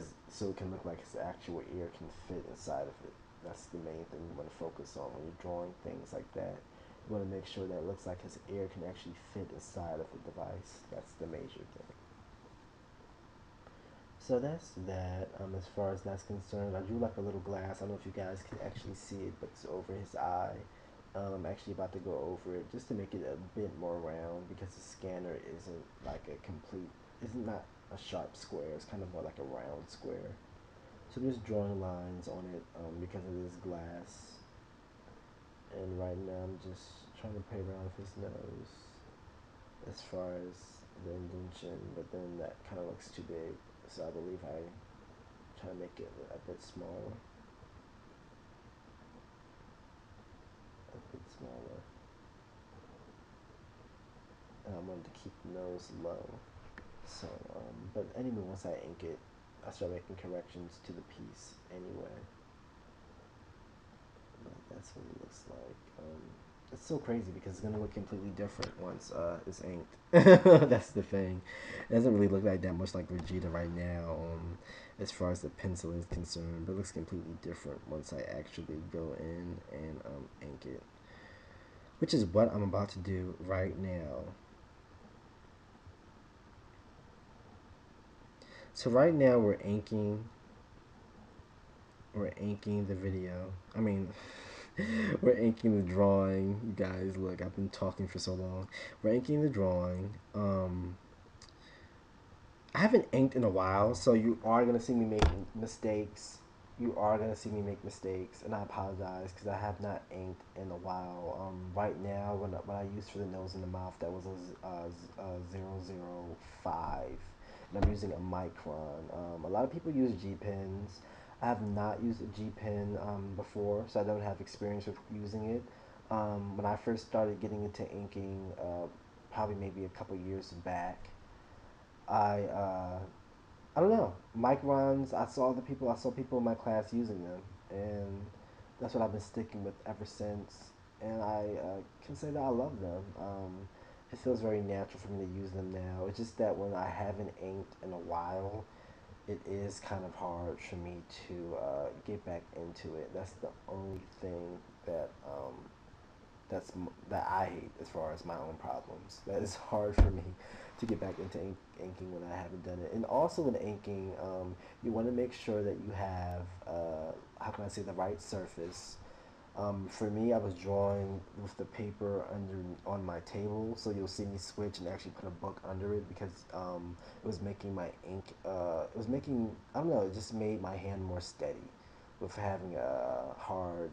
it can look like his actual ear can fit inside of it. That's the main thing you want to focus on when you're drawing things like that. You want to make sure that it looks like his ear can actually fit inside of the device. That's the major thing. So that's that. As far as that's concerned, I drew like a little glass. I don't know if you guys can actually see it, but it's over his eye. I'm actually about to go over it just to make it a bit more round because the scanner isn't like a complete, isn't not a sharp square. It's kind of more like a round square. So just drawing lines on it because it is glass. And right now I'm just trying to play around with his nose as far as the indentation, but then that kind of looks too big. So I believe I try to make it a bit smaller. A bit smaller. and I wanted to keep the nose low. So, but anyway, once I ink it, I start making corrections to the piece anyway. But that's what it looks like. It's so crazy because it's gonna look completely different once it's inked. That's the thing. It doesn't really look like that much like Vegeta right now, as far as the pencil is concerned. But it looks completely different once I actually go in and ink it, which is what I'm about to do right now. So right now we're inking the video. I mean, we're inking the drawing. You guys, look, I've been talking for so long. We're inking the drawing. I haven't inked in a while, so you are gonna see me making mistakes. You are gonna see me make mistakes, and I apologize because I have not inked in a while. Right now, when I used for the nose and the mouth, that was a 005, and I'm using a micron. A lot of people use G pens. I have not used a G pen before, so I don't have experience with using it. When I first started getting into inking, probably maybe a couple years back, I I don't know. Microns. I saw people in my class using them, and that's what I've been sticking with ever since. And I can say that I love them. It feels very natural for me to use them now. It's just that when I haven't inked in a while, it is kind of hard for me to get back into it. That's the only thing that that I hate as far as my own problems. That is hard for me to get back into inking when I haven't done it. And also with inking, you want to make sure that you have, how can I say, the right surface. For me, I was drawing with the paper under on my table, so you'll see me switch and actually put a book under it because it was making my ink. It was making, I don't know, it just made my hand more steady with having a hard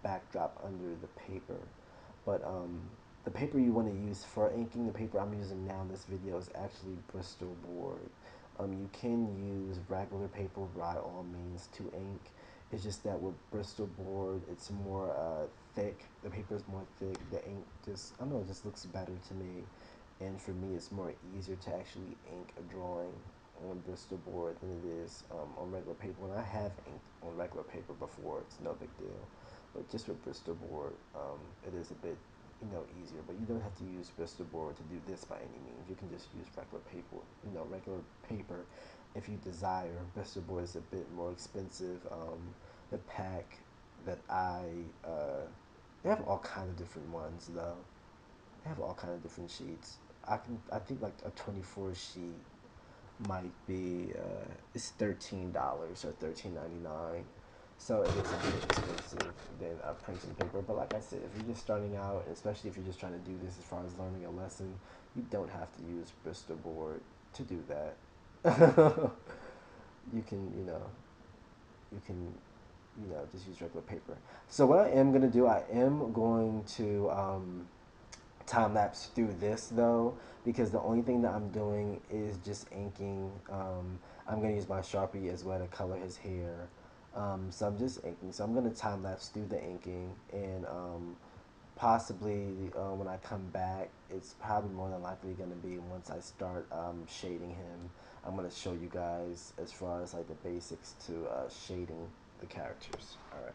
backdrop under the paper. But the paper you want to use for inking, the paper I'm using now in this video is actually Bristol board. You can use regular paper by all means to ink. It's just that with Bristol board, it's more thick. The paper is more thick. The ink just, I don't know, it just looks better to me. And for me, it's more easier to actually ink a drawing on Bristol board than it is on regular paper. When I have inked on regular paper before, it's no big deal. But just with Bristol board, it is a bit, easier. But you don't have to use Bristol board to do this by any means. You can just use regular paper, regular paper if you desire. Bristol board is a bit more expensive. The pack that they have all kinds of different ones though. They have all kinds of different sheets. I think like a 24 sheet might be it's $13 or $13.99. So it is a bit expensive than a printing paper. But like I said, if you're just starting out, especially if you're just trying to do this as far as learning a lesson, you don't have to use Bristol board to do that. You can, you can, just use regular paper. So what I am gonna do, I am going to time lapse through this though, because the only thing that I'm doing is just inking. I'm gonna use my Sharpie as well to color his hair. So I'm just inking. So I'm gonna time lapse through the inking, and possibly when I come back, it's probably more than likely gonna be once I start shading him. I'm gonna show you guys as far as like the basics to shading the characters. All right.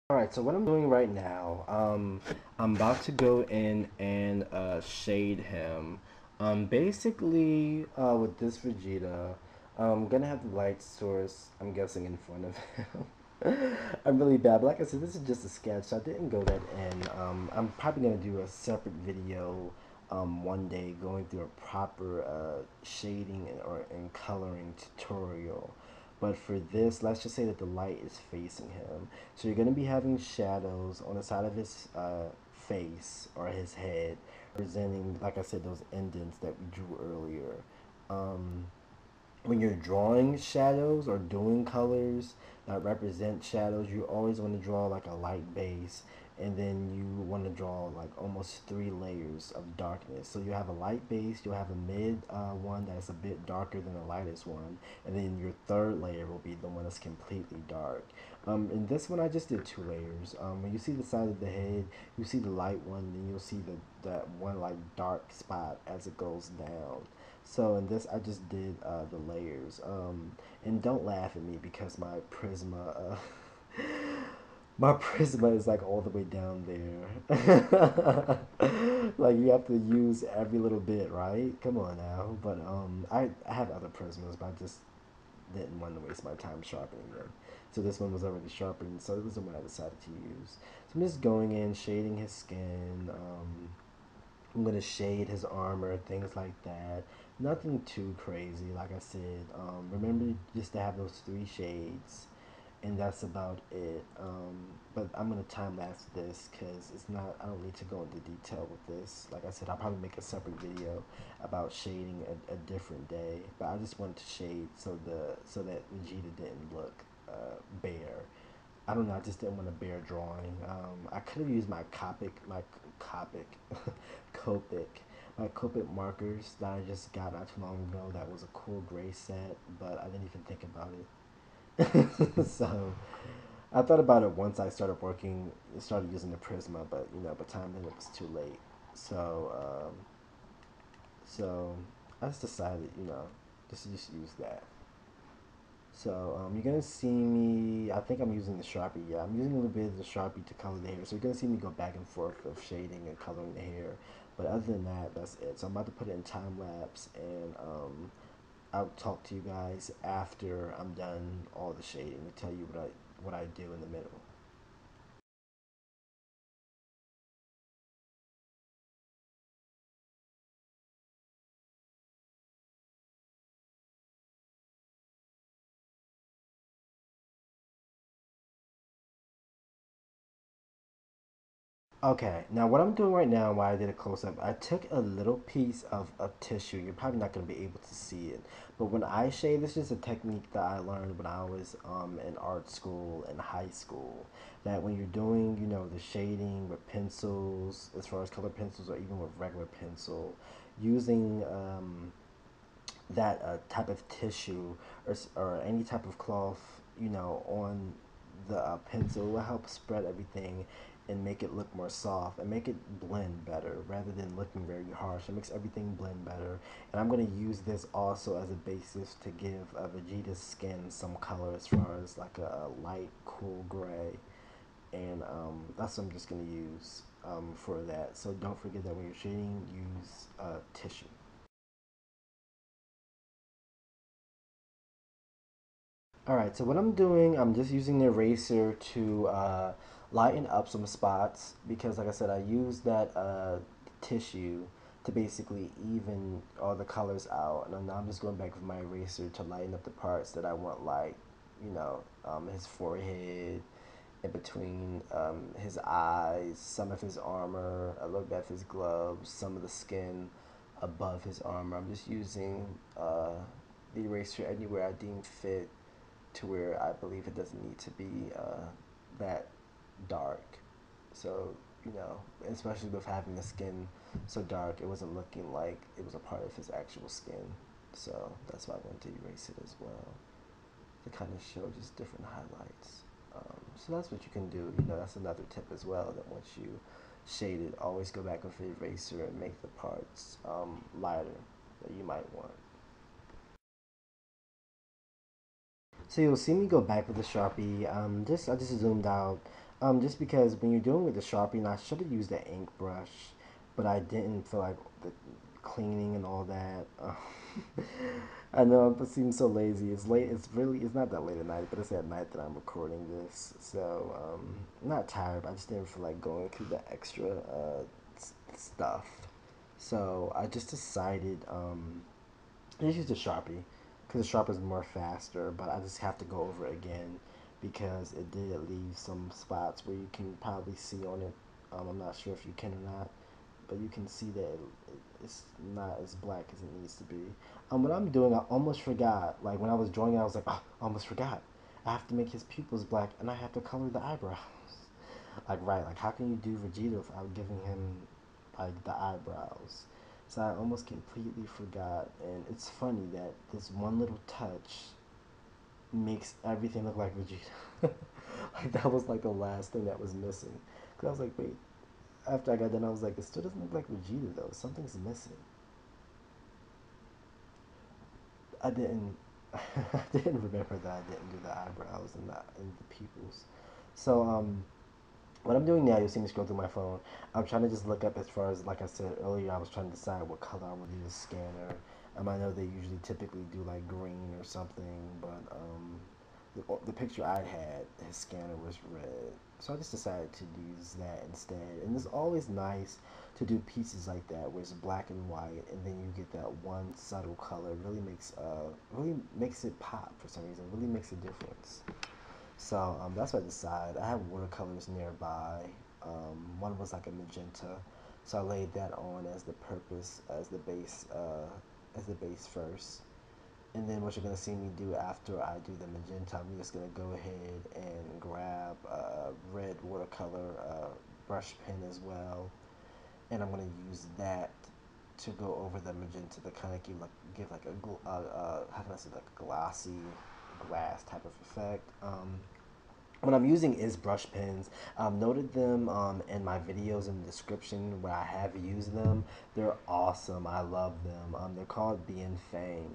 All right, so what I'm doing right now, I'm about to go in and shade him. Basically, with this Vegeta, I'm gonna have the light source, I'm guessing, in front of him. I'm really bad, but like I said, this is just a sketch, so I didn't go that in. I'm probably gonna do a separate video one day going through a proper shading and coloring tutorial. But for this, let's just say that the light is facing him. So you're going to be having shadows on the side of his face or his head, representing, like I said, those indents that we drew earlier. Um, when you're drawing shadows or doing colors that represent shadows, you always want to draw like a light base, and then you want to draw like almost three layers of darkness. So you have a light base, you'll have a mid one that's a bit darker than the lightest one, and then your third layer will be the one that's completely dark. In this one, I just did two layers. When you see the side of the head, you see the light one, then you'll see that one like dark spot as it goes down. So in this, I just did the layers. And don't laugh at me because my prisma, my prisma is like all the way down there. Like you have to use every little bit, right? Come on now. But I have other prismas, but I just didn't want to waste my time sharpening them. So this one was already sharpened, so this is the one I decided to use. So I'm just going in, shading his skin. I'm gonna shade his armor, things like that. Nothing too crazy, like I said. Remember just to have those three shades, and that's about it. But I'm gonna time lapse this because it's not. I don't need to go into detail with this. Like I said, I'll probably make a separate video about shading a different day. But I just wanted to shade so that Vegeta didn't look bare. I don't know. I just didn't want a bare drawing. I could have used Copic, Copic, my Copic markers that I just got not too long ago. That was a cool gray set, but I didn't even think about it. So I thought about it once I started using the Prisma, but by the time then it was too late. So I just decided, just to just use that. So you're gonna see me. I think I'm using the Sharpie. Yeah, I'm using a little bit of the Sharpie to color the hair. So you're gonna see me go back and forth of shading and coloring the hair. But other than that, that's it. So I'm about to put it in time lapse, and I'll talk to you guys after I'm done all the shading to tell you what I do in the middle. Okay, now what I'm doing right now, while I did a close up, I took a little piece of tissue. You're probably not going to be able to see it, but when I shade, this is a technique that I learned when I was in art school and high school. That when you're doing, the shading with pencils, as far as color pencils or even with regular pencil, using that type of tissue or any type of cloth, on the pencil will help spread everything and make it look more soft and make it blend better rather than looking very harsh. It makes everything blend better. And I'm going to use this also as a basis to give Vegeta's skin some color as far as like a light, cool gray. And that's what I'm just going to use for that. So don't forget that when you're shading, use tissue. Alright, so what I'm doing, I'm just using the eraser to lighten up some spots because, like I said, I used that tissue to basically even all the colors out. And then now I'm just going back with my eraser to lighten up the parts that I want light. His forehead, in between his eyes, some of his armor, a little bit of his gloves, some of the skin above his armor. I'm just using the eraser anywhere I deem fit to where I believe it doesn't need to be that dark. So, especially with having the skin so dark, it wasn't looking like it was a part of his actual skin. So that's why I wanted to erase it as well to kind of show just different highlights. So that's what you can do. That's another tip as well that once you shade it, always go back with the eraser and make the parts lighter that you might want. So you'll see me go back with the Sharpie. I just zoomed out. Just because when you're doing with the Sharpie, and I should have used the ink brush, but I didn't feel like the cleaning and all that. I know it seems so lazy. It's late. It's not that late at night, but it's at night that I'm recording this. So I'm not tired. But I just didn't feel like going through the extra stuff. So I just decided. I just used a Sharpie because the Sharpie is more faster, but I just have to go over it again because it did leave some spots where you can probably see on it. I'm not sure if you can or not, but you can see that it's not as black as it needs to be. What I'm doing, I almost forgot. Like when I was drawing it, I was like, oh, I almost forgot. I have to make his pupils black, and I have to color the eyebrows. Like right, like how can you do Vegeta without giving him like the eyebrows? So I almost completely forgot, and it's funny that this one little touch makes everything look like Vegeta. Like that was like the last thing that was missing. Cause I was like, wait. After I got done, I was like, it still doesn't look like Vegeta though. Something's missing. I didn't. I didn't remember that I didn't do the eyebrows and the pupils. So what I'm doing now, you'll see me scroll through my phone. I'm trying to just look up as far as, like I said earlier, I was trying to decide what color I want to use a scanner. I know they usually typically do like green or something, but the picture I had, his scanner was red. So I just decided to use that instead. And it's always nice to do pieces like that where it's black and white, and then you get that one subtle color. It really makes it pop for some reason. It really makes a difference. So that's what I decided. I have watercolors nearby. One was like a magenta, so I laid that on as the purpose, as the base first. And then what you're gonna see me do after I do the magenta, I'm just gonna go ahead and grab a red watercolor brush pen as well, and I'm gonna use that to go over the magenta to kind of give like how can I say, like a glossy glass type of effect. What I'm using is brush pens. I've noted them in my videos in the description where I have used them. They're awesome. I love them. They're called Bienfang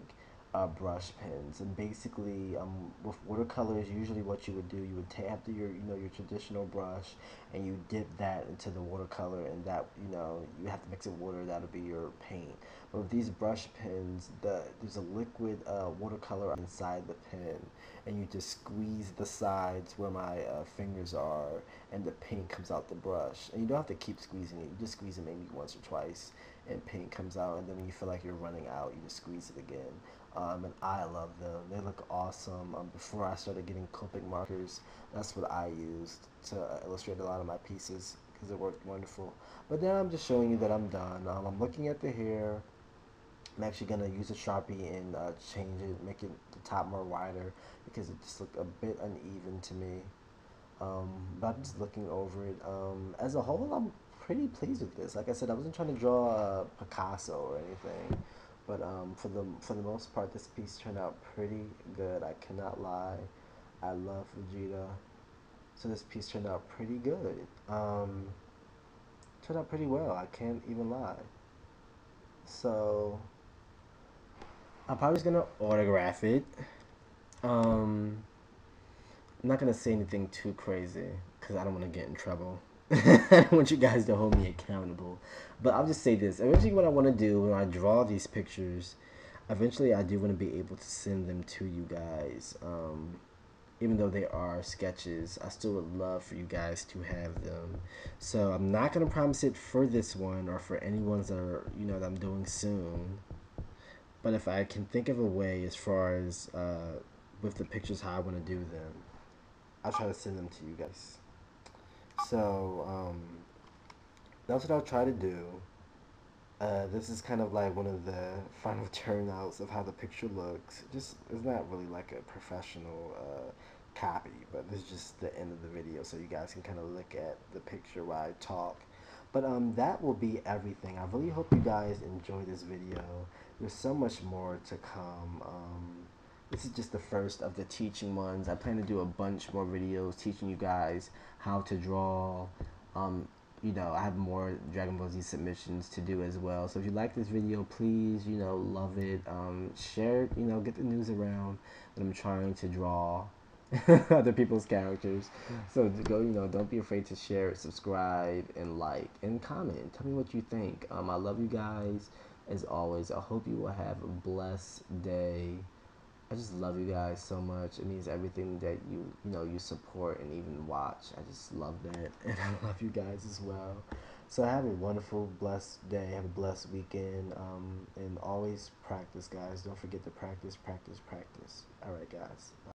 brush pens, and basically with watercolors, usually what you would do, you would have your traditional brush, and you dip that into the watercolor, and that you have to mix it with water. That'll be your paint. But with these brush pens, there's a liquid watercolor inside the pen, and you just squeeze the sides where my fingers are, and the paint comes out the brush. And you don't have to keep squeezing it. You just squeeze it maybe once or twice, and paint comes out. And then when you feel like you're running out, you just squeeze it again. And I love them. They look awesome. Before I started getting Copic markers, that's what I used to illustrate a lot of my pieces because it worked wonderful. But now I'm just showing you that I'm done. I'm looking at the hair. I'm actually gonna use a Sharpie and change it, make it the top more wider because it just looked a bit uneven to me. But I'm just looking over it. As a whole, I'm pretty pleased with this. Like I said, I wasn't trying to draw Picasso or anything, but for the most part, this piece turned out pretty good. I cannot lie. I love Vegeta, so this piece turned out pretty good. Turned out pretty well. I can't even lie. So I'm probably just gonna autograph it. Um, I'm not gonna say anything too crazy because I don't want to get in trouble. I don't want you guys to hold me accountable. But I'll just say this. Eventually, what I want to do when I draw these pictures, eventually I do want to be able to send them to you guys. Even though they are sketches, I still would love for you guys to have them. So I'm not gonna promise it for this one or for any ones that are that I'm doing soon. But if I can think of a way as far as with the pictures how I want to do them, I'll try to send them to you guys. So that's what I'll try to do. This is kind of like one of the final turnouts of how the picture looks. Just it's not really like a professional copy, but this is just the end of the video, so you guys can kind of look at the picture while I talk. But that will be everything. I really hope you guys enjoy this video. There's so much more to come. This is just the first of the teaching ones. I plan to do a bunch more videos teaching you guys how to draw. I have more Dragonball Z submissions to do as well. So if you like this video, please, love it. Share it, get the news around that I'm trying to draw other people's characters. So to go, don't be afraid to share it, subscribe, and like, and comment. Tell me what you think. I love you guys as always. I hope you will have a blessed day. I just love you guys so much. It means everything that you support and even watch. I just love that, and I love you guys as well. So have a wonderful, blessed day. Have a blessed weekend, and always practice, guys. Don't forget to practice, practice, practice. All right, guys. Bye.